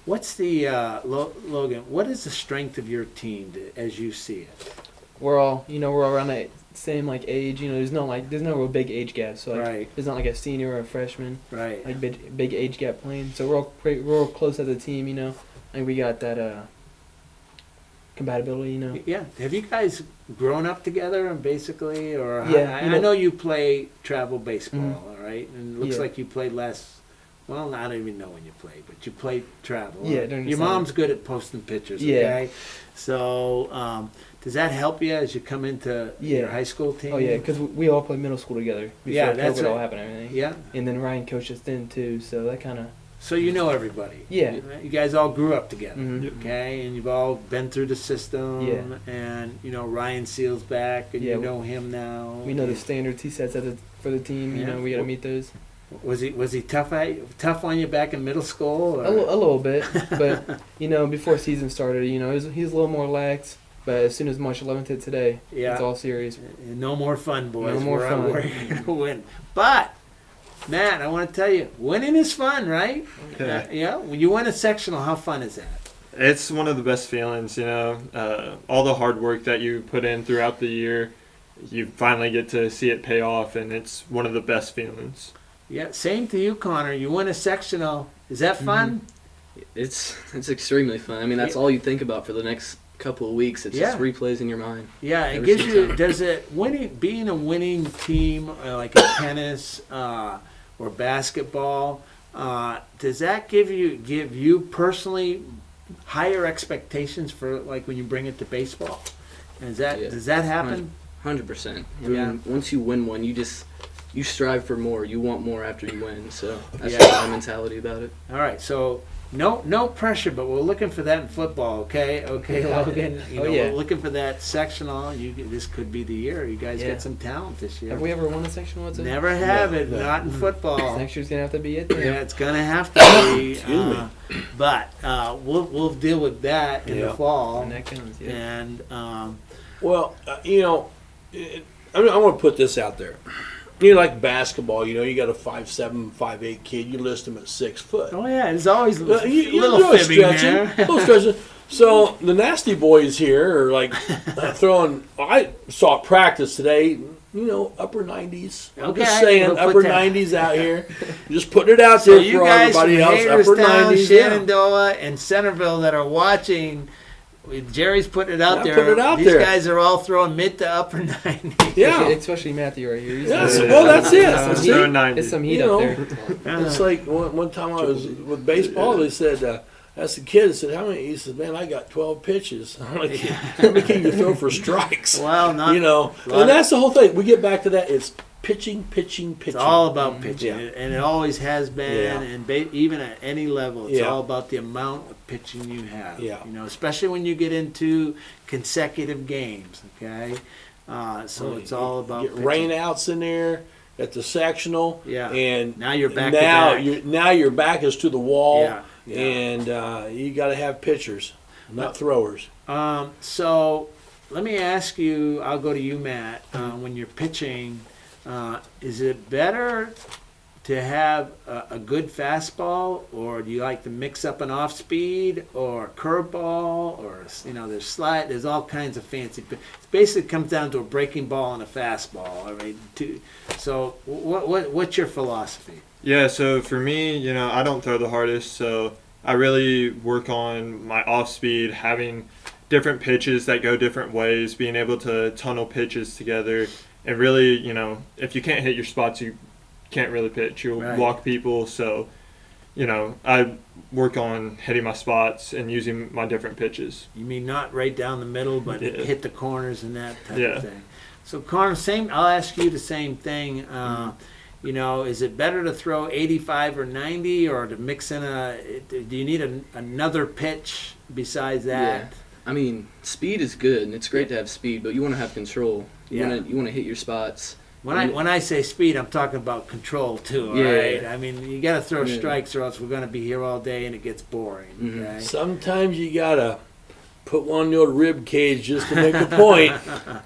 What's the, Logan, what is the strength of your team as you see it? We're all around that same age. There's no real big age gap. So right. There's not like a senior or a freshman. Right. Like big age gap playing. So we're all close as a team. And we got that compatibility. Yeah. Have you guys grown up together and basically, or yeah? I know you play travel baseball, Mm-hmm. all right, and it looks like you played less. Well, I don't even know when you played, but you played travel. Yeah. Your mom's good at posting pictures. Yeah. Okay. So. Does that help you as you come into your high school team? Oh, yeah, because we all played middle school together before COVID all happened and everything. Yeah. And then Ryan coached us then, too, so that kind of... So you know everybody. Yeah. You guys all grew up together, mm-hmm. okay? And you've all been through the system. Yeah. And, Ryan Seal's back, and you know him now. We know the standards he sets for the team. Yeah. We got to meet those. Was he tough on you back in middle school? Or? A little bit, but, before season started, he was a little more lax. But as soon as March 11th hit today, it's all serious. No more fun, boys. No more fun. We're going to win. But, Matt, I want to tell you, winning is fun, right? Yeah. When you win a sectional, how fun is that? It's one of the best feelings, all the hard work that you put in throughout the year, you finally get to see it pay off, and it's one of the best feelings. Yeah, same to you, Connor. You win a sectional. Is that fun? Mm-hmm. It's extremely fun. I mean, that's all you think about for the next couple of weeks. It's just replays in your mind. Yeah, it gives you. Does it being a winning team like in tennis or basketball? Does that give you personally higher expectations for like when you bring it to baseball? Does that happen? 100%. I Yeah. mean, once you win one, you strive for more. You want more after you win. So that's just my mentality about it. All right, so no pressure, but we're looking for that in football, okay? Okay, Logan. We're looking for that sectional. This could be the year. You guys got some talent this year. Have we ever won a sectional? Never have it. Not in football. Next year's gonna have to be it. Then. Yeah, it's gonna have to be. Excuse me. But we'll deal with that in the fall. When that comes, And well, I'm going to put this out there. Like basketball, you got a 5'7", 5'8" kid. You list them at 6 foot. Oh yeah, there's always little fibbing there. little stretching. So the nasty boys here are like throwing. I saw practice today. Upper 90s. I'm just saying, we'll upper 90s out here. Just putting it out there for everybody else. Upper 90s. Shenandoah, and Centerville that are watching. Jerry's putting it out there. Putting it out These there. guys are all throwing mid to upper 90s. Yeah. Especially Matthew right here. Well, that's it. It's some heat up there. It's like one time I was with baseball, they said, asked the kid, I said, how many? He said, man, I got 12 pitches. I'm like, how many can you throw for strikes? Well, not. And that's the whole thing. We get back to that. It's pitching. It's all about pitching, and it always has been, and even at any level, it's all about the amount of pitching you have. Yeah. Especially when you get into consecutive games. Okay, so it's all about get rainouts in there at the sectional. Yeah. And now you're back. Now your back is to the wall. Yeah. And you got to have pitchers, not throwers. So let me ask you. I'll go to you, Matt. When you're pitching. Is it better to have a good fastball, or do you like to mix up an off speed or curveball, or there's slide? There's all kinds of fancy. It basically comes down to a breaking ball and a fastball. I mean, so what's your philosophy? Yeah, so for me, I don't throw the hardest, so I really work on my off speed, having different pitches that go different ways, being able to tunnel pitches together. And really, if you can't hit your spots, you can't really pitch. You'll walk people. So, I work on hitting my spots and using my different pitches. You mean not right down the middle, but hit the corners and that type of thing. So, Connor, I'll ask you the same thing. Is it better to throw 85 or 90, or to mix in do you need another pitch besides that? Yeah. I mean, speed is good, and it's great to have speed, but you want to have control. You want to hit your spots. When I say speed, I'm talking about control too. Right? I mean, you got to throw strikes, or else we're going to be here all day and it gets boring. Okay? Sometimes you gotta put one in your rib cage just to make a point.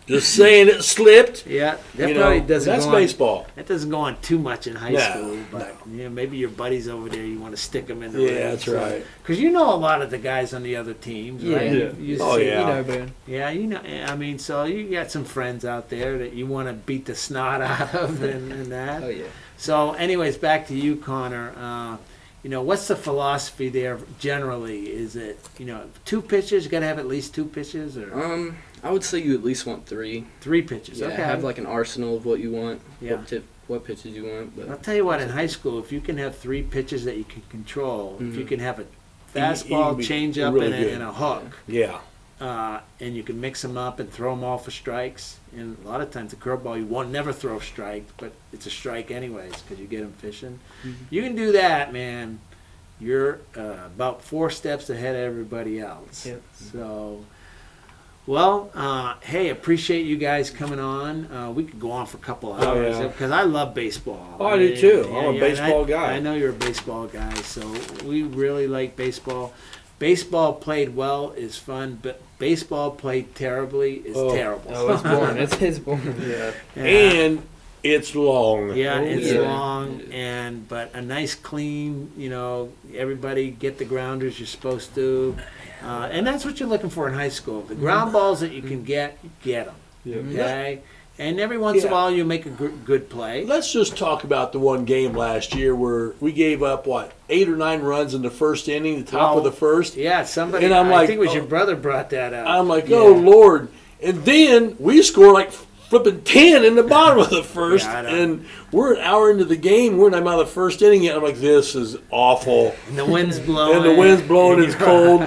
Just saying it slipped. Yeah, that probably doesn't. That's baseball. That doesn't go on too much in high school, but maybe your buddies over there, you want to stick them in the ring. That's right. Because a lot of the guys on the other teams, right? Ben. Yeah, I mean, so you got some friends out there that you want to beat the snot out of and that. Oh yeah. So, anyways, back to you, Connor. What's the philosophy there generally? Is it, 2 pitches? You got to have at least 2 pitches? Or? I would say you at least want 3. 3 pitches, okay. Have like an arsenal of what you want, what pitches you want. But I'll tell you what, in high school, if you can have 3 pitches that you can control, if you can have a fastball, changeup, really and a hook. Yeah. And you can mix them up and throw them all for strikes. And a lot of times the curveball, you won't never throw a strike, but it's a strike anyways because you get them fishing. You can do that, man. You're about 4 steps ahead of everybody else. Yep. So, hey, appreciate you guys coming on. We could go on for a couple hours because I love baseball. Oh, I do too. I'm a baseball guy. I know you're a baseball guy, so we really like baseball. Baseball played well is fun, but baseball played terribly is terrible. Oh, it's boring. It's boring. Yeah. And it's long. Yeah, it's long, but a nice clean, everybody get the grounders you're supposed to. And that's what you're looking for in high school. The ground balls that you can get them. Okay? And every once in a while you make a good play. Let's just talk about the one game last year where we gave up, 8 or 9 runs in the first inning, the top of the first. Yeah, somebody, and I think it was your brother brought that up. I'm like, oh, Lord. And then we score flipping 10 in the bottom of the first, Yeah, I know. and we're an hour into the game. We're not out of the first inning yet. I'm like, this is awful. And the wind's blowing. And the wind's blowing. It's cold.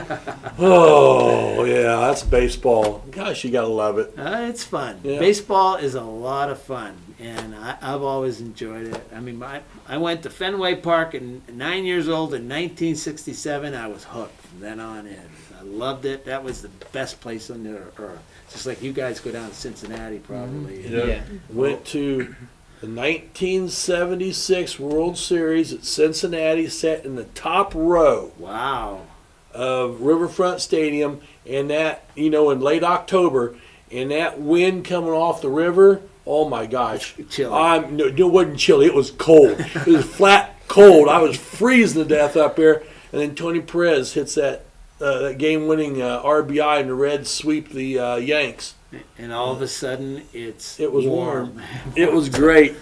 Oh, yeah, that's baseball. Gosh, you got to love it. It's fun. Yeah. Baseball is a lot of fun, and I've always enjoyed it. I mean, I went to Fenway Park at 9 years old in 1967. I was hooked from then on in. I loved it. That was the best place on the earth. Just like you guys go down to Cincinnati, probably. Yeah. Went to the 1976 World Series at Cincinnati, sat in the top row. Wow. Of Riverfront Stadium, and that, in late October, and that wind coming off the river, oh my gosh. Chilly. No, it wasn't chilly, it was cold. It was flat cold. I was freezing to death up there, and then Tony Perez hits that game-winning RBI, and the Reds sweep the Yanks. And all of a sudden, it was warm. It was great.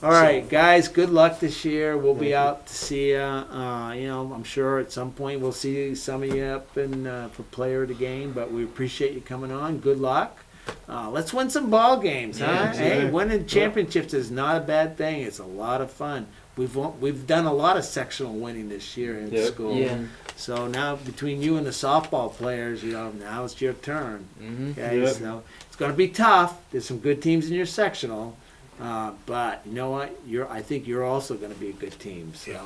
All right, guys, good luck this year. We'll be out to see you. I'm sure at some point we'll see some of you up for player of the game, but we appreciate you coming on. Good luck. Let's win some ball games, huh? Yeah, Hey, sure. winning championships is not a bad thing. It's a lot of fun. We've done a lot of sectional winning this year in school. Yeah. So now between you and the softball players, now it's your turn. Okay, Yep. so it's going to be tough. There's some good teams in your sectional, but you know what? I think you're also going to be a good team. So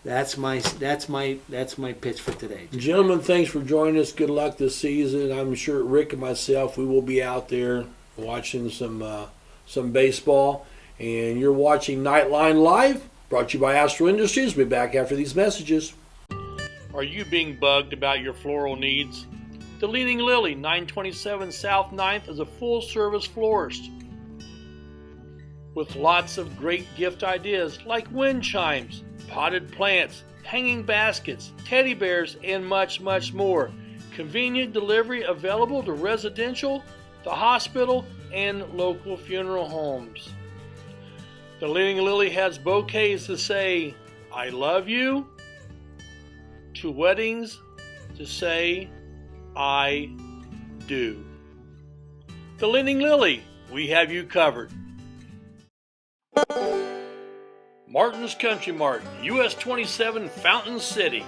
that's my pitch for today. Gentlemen, thanks for joining us. Good luck this season. I'm sure Rick and myself, we will be out there watching some baseball. And you're watching Knightline Live, brought to you by Astro Industries. We'll be back after these messages. Are you being bugged about your floral needs? The Leaning Lily, 927 South 9th, is a full-service florist with lots of great gift ideas like wind chimes, potted plants, hanging baskets, teddy bears, and much, much more. Convenient delivery available to residential, the hospital, and local funeral homes. The Leaning Lily has bouquets to say, I love you, to weddings to say, I do. The Leaning Lily, we have you covered. Martin's Country Mart, US 27 Fountain City.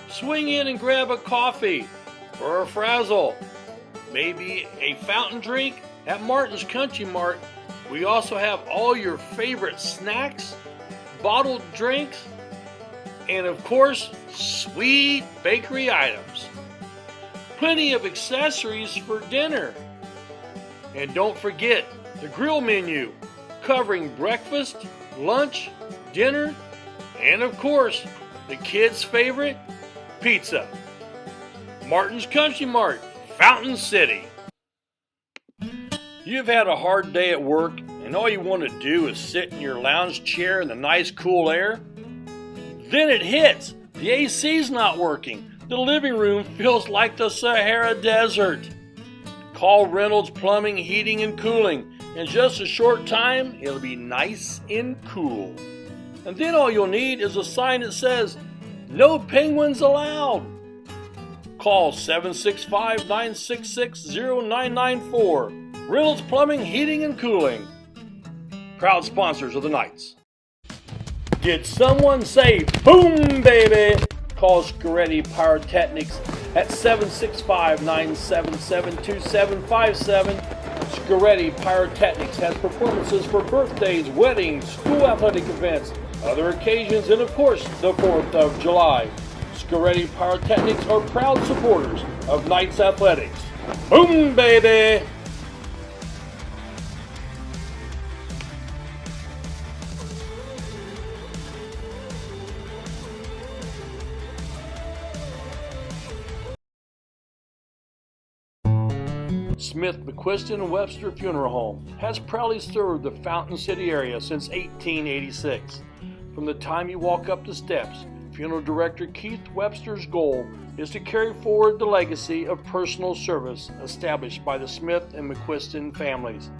Swing in and grab a coffee or a frazzle, maybe a fountain drink at Martin's Country Mart. We also have all your favorite snacks, bottled drinks, and of course, sweet bakery items. Plenty of accessories for dinner. And don't forget the grill menu, covering breakfast, lunch, dinner, and of course, the kids' favorite, pizza. Martin's Country Mart, Fountain City. You've had a hard day at work and all you want to do is sit in your lounge chair in the nice cool air? Then it hits. The AC's not working. The living room feels like the Sahara Desert. Call Reynolds Plumbing, Heating, and Cooling. In just a short time, it'll be nice and cool. And then all you'll need is a sign that says, "No penguins allowed." Call 765-966-0994. Reynolds Plumbing, Heating, and Cooling. Proud sponsors of the Knights. Did someone say boom, baby? Call Scaretti Pyrotechnics at 765-977-2757. Scaretti Pyrotechnics has performances for birthdays, weddings, school athletic events, other occasions, and of course, the 4th of July. Scaretti Pyrotechnics are proud supporters of Knights Athletics. Boom, baby! Smith, McQuiston, and Webster Funeral Home has proudly served the Fountain City area since 1886. From the time you walk up the steps, Funeral Director Keith Webster's goal is to carry forward the legacy of personal service established by the Smith and McQuiston families.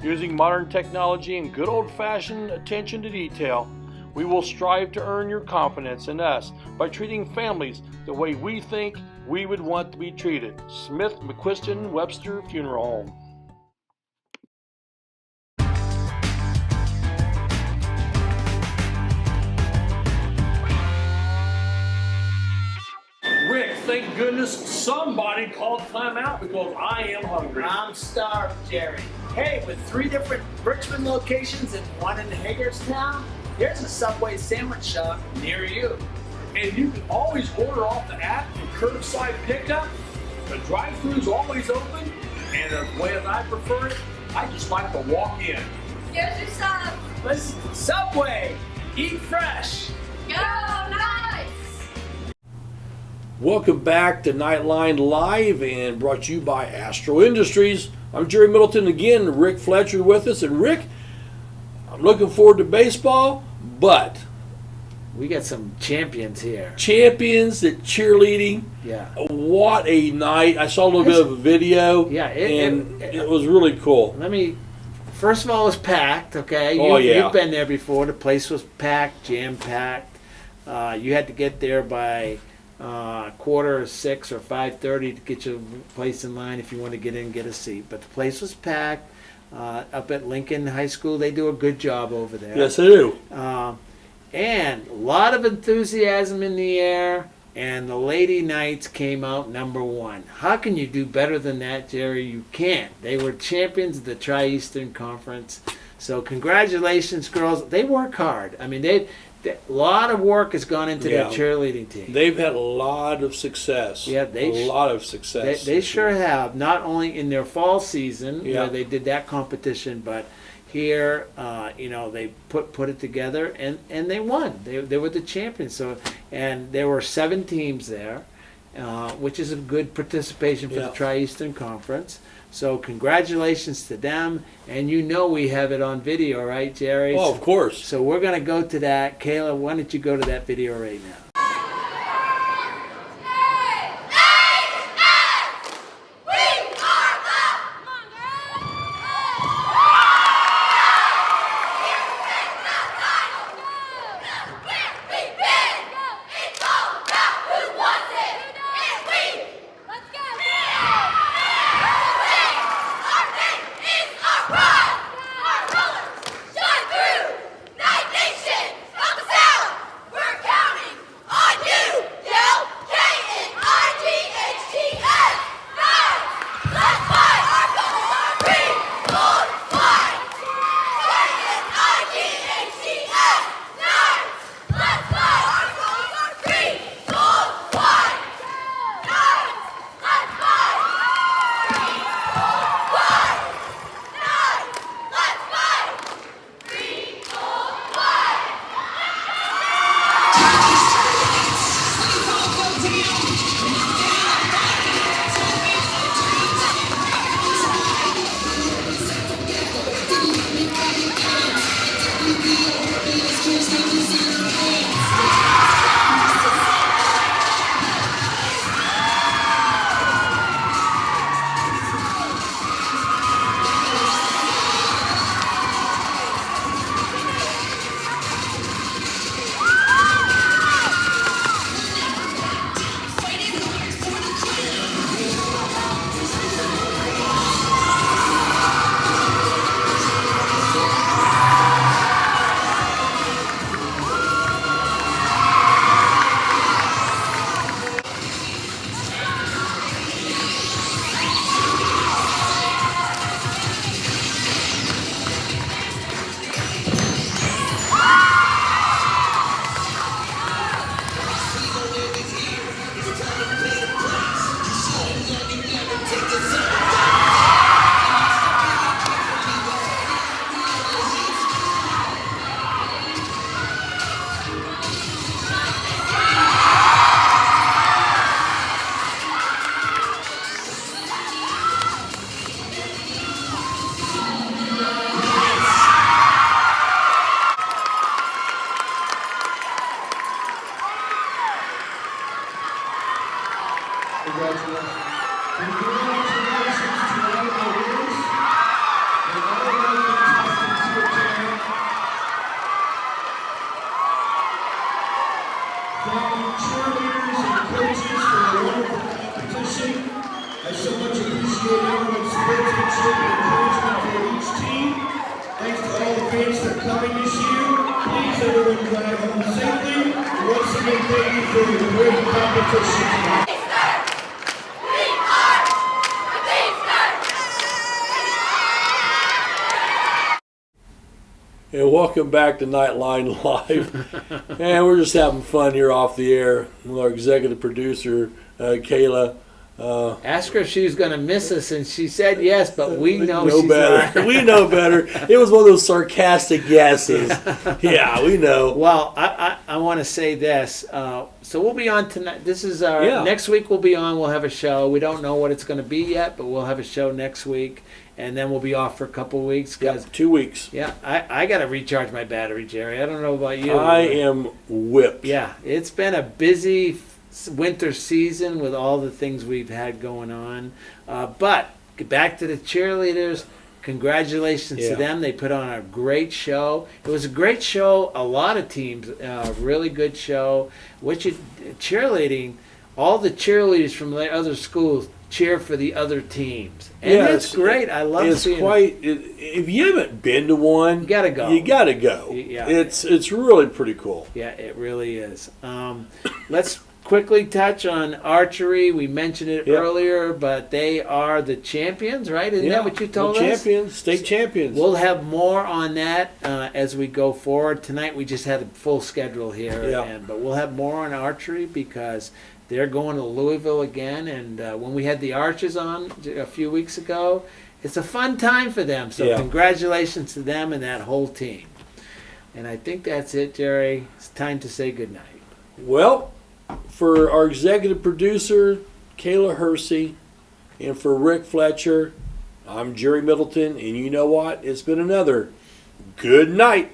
Using modern technology and good old-fashioned attention to detail, we will strive to earn your confidence in us by treating families the way we think we would want to be treated. Smith, McQuiston, Webster Funeral Home. goodness, somebody called timeout because I am hungry. I'm starved, Jerry. Hey, with 3 different Richmond locations and 1 in Hagerstown, here's a Subway sandwich shop near you. And you can always order off the app and curbside pickup. The drive-thru's always open, and the way that I prefer it, I just like to walk in. Here's your sub. Listen, Subway, eat fresh. Go Knights! Welcome back to Knightline Live, and brought to you by Astro Industries. I'm Jerry Middleton again. Rick Fletcher with us, and Rick, I'm looking forward to baseball, but we got some champions here. Champions at cheerleading. Yeah. What a night. I saw a little bit of a video. Yeah, it was really cool. First of all, it was packed, okay? You've been there before. The place was packed, jam-packed. You had to get there by 5:45 or 5:30 to get your place in line if you want to get in and get a seat. But the place was packed. Up at Lincoln High School, they do a good job over there. Yes, they do. And a lot of enthusiasm in the air, and the Lady Knights came out number 1. How can you do better than that, Jerry? You can't. They were champions of the Tri-Eastern Conference. So congratulations, girls. They work hard. I mean, a lot of work has gone into their cheerleading team. They've had a lot of success. Yeah, a lot of success. They sure have. Not only in their fall season where they did that competition, but here, they put it together and they won. They were the champions. So, and there were 7 teams there, which is a good participation for the Tri-Eastern Conference. So congratulations to them. And we have it on video, right, Jerry? Oh, of course. So we're going to go to that. Kayla, why don't you go to that video right now? And welcome back to Knightline Live. And we're just having fun here off the air with our executive producer, Kayla. Ask her if she was going to miss us, and she said yes, but we know she's better. not. We know better. It was one of those sarcastic guesses. Yeah, we know. Well, I want to say this. So we'll be on tonight. This is our next week. We'll be on. We'll have a show. We don't know what it's going to be yet, but we'll have a show next week, and then we'll be off for a couple of weeks. 2 weeks. Yeah, I got to recharge my battery, Jerry. I don't know about you. I am whipped. Yeah, it's been a busy winter season with all the things we've had going on. But get back to the cheerleaders. Congratulations to them. They put on a great show. It was a great show. A lot of teams, really good show. Cheerleading, all the cheerleaders from the other schools cheer for the other teams. And it's great. I love seeing it. If you haven't been to one, you got to go. You got to go. Yeah. It's really pretty cool. Yeah, it really is. Let's quickly touch on archery. We mentioned it earlier, but they are the champions, right? Isn't that what you told us? Champions, state champions. We'll have more on that as we go forward. Tonight we just had a full schedule here, but we'll have more on archery because they're going to Louisville again. And when we had the Archers on a few weeks ago, it's a fun time for them. So congratulations to them and that whole team. And I think that's it, Jerry. It's time to say goodnight. Well, for our executive producer, Kayla Hersey, and for Rick Fletcher, I'm Jerry Middleton, and you know what? It's been another good night.